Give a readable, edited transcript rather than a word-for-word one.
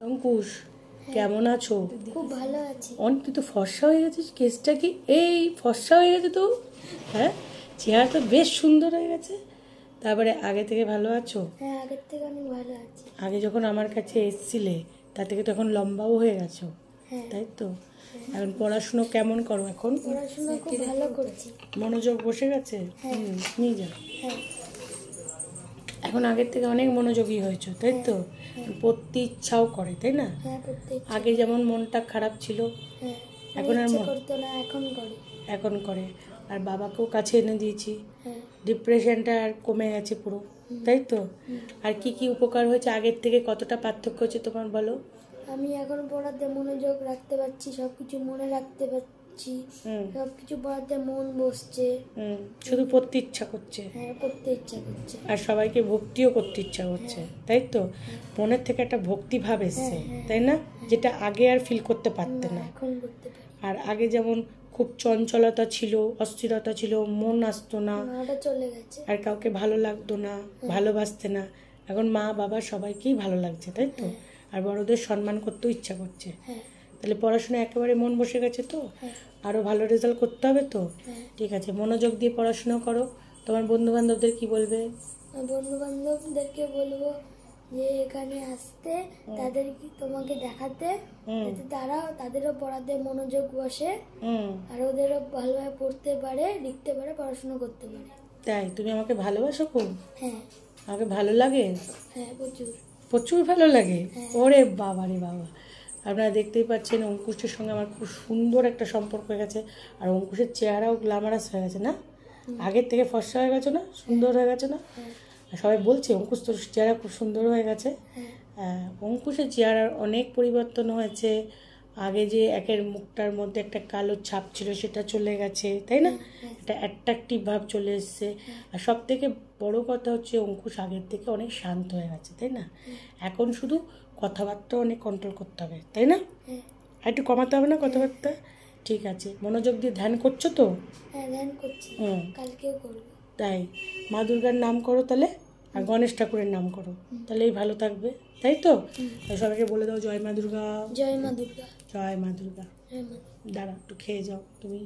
অঙ্কুশ, কেমন আছো? খুব ভালো আছি। তুই তো ফর্সা হয়ে গেছিস, কেসটা কি এই ফর্সা হয়ে গেছে তো? হ্যাঁ, চেহারা তো বেশ সুন্দর হয়ে গেছে। তারপরে আগে থেকে ভালো আছো? হ্যাঁ, আগের থেকে অনেক ভালো আছি। আগে যখন আমার কাছে এসছিলে তার থেকে তো এখন লম্বাও হয়ে গেছো, তাই তো? এখন পড়াশুনো কেমন করো এখন? পড়াশোনা খুব ভালো করছি। মনোযোগ বসে গেছে? নিয়ে যা। হ্যাঁ, এখন আগের থেকে অনেক মনোযোগী হয়েছো, তাই তো? পড়তে ইচ্ছাও করে, তাই না? হ্যাঁ, প্রত্যেক আগে যেমন মনটা খারাপ ছিল, হ্যাঁ, এখন আর ইচ্ছে করতো না, এখন করে। এখন করে। আর বাবাকেও কাছে এনে দিয়েছি, হ্যাঁ, ডিপ্রেশনটা আর কমে গেছে পুরো, তাই তো? আর কি কি উপকার হয়েছে আগের থেকে, কতটা পার্থক্য হচ্ছে তোমার বলো? আমি এখন পড়াতে মনোযোগ রাখতে পারছি, সবকিছু মনে রাখতে পারছি, সবকিছু পড়াতে মন বসছে। শুধু পড়তে ইচ্ছা করছে। হ্যাঁ, পড়তে ইচ্ছা করছে। আর সবাইকে ভক্তিও করতে ইচ্ছা করছে, তাই তো? মনের থেকে একটা ভক্তি ভাব এসছে, তাই না? যেটা আগে আর ফিল করতে পারতে না। এখন করতে পারি। আর আগে যেমন খুব চঞ্চলতা ছিল, অস্থিরতা ছিল, মন আসতো না, ওটা চলে গেছে। আর কাউকে ভালো লাগতো না, ভালোবাসতে না। এখন মা বাবা সবাইকেই ভালো লাগছে, তাই তো? আর বড়দের সম্মান করতেও ইচ্ছা করছে। তাহলে পড়াশোনা একেবারে মন বসে গেছে তো? আরও ভালো রেজাল্ট করতে হবে তো? ঠিক আছে, মনোযোগ দিয়ে পড়াশোনা করো। তোমার বন্ধু বান্ধবদের কি বলবে? বন্ধু বান্ধবদেরকে বলবো যে এখানে আসতে, তাদেরকে তোমাকে দেখাতে, যাতে তাদেরও পড়াতে মনোযোগ বসে, আর ওদেরও ভালোভাবে পড়তে পারে, লিখতে পারে, পড়াশোনা করতে পারে। তাই? তুমি আমাকে ভালোবাসো খুব? হ্যাঁ। আমাকে ভালো লাগে? হ্যাঁ, প্রচুর প্রচুর ভালো লাগে। ওরে বাবা রে বাবা! আপনারা দেখতেই পাচ্ছেন অঙ্কুশের সঙ্গে আমার খুব সুন্দর একটা সম্পর্ক হয়ে গেছে। আর অঙ্কুশের চেহারাও গ্ল্যামারাস হয়ে গেছে না? আগের থেকে ফর্সা হয়ে গেছে না? সুন্দর হয়ে গেছে না? সবাই বলছে অঙ্কুশ তোর চেহারা খুব সুন্দর হয়ে গেছে। অঙ্কুশের চেহারার অনেক পরিবর্তন হয়েছে। আগে যে একের মুখটার মধ্যে একটা কালো ছাপ ছিল সেটা চলে গেছে, তাই না? একটা অ্যাট্রাকটিভ ভাব চলে এসছে। আর সব থেকে বড় কথা হচ্ছে অঙ্কুশ আগের থেকে অনেক শান্ত হয়ে গেছে, তাই না? এখন শুধু কথাবার্তা অনেক কন্ট্রোল করতে হবে, তাই না? আর একটু কমাতে হবে না কথাবার্তা? ঠিক আছে, মনোযোগ দিয়ে ধ্যান করছো তো? হ্যাঁ, ধ্যান করছি, কালকেও করবো। তাই? মা দুর্গার নাম করো তাহলে, আর গণেশ ঠাকুরের নাম করো, তাহলেই ভালো থাকবে, তাই তো? সবাইকে বলে দাও জয় মা দুর্গা। জয় মা দুর্গা। জয় মা দুর্গা। জয় মা। দাঁড়া একটু খেয়ে যাও তুমি।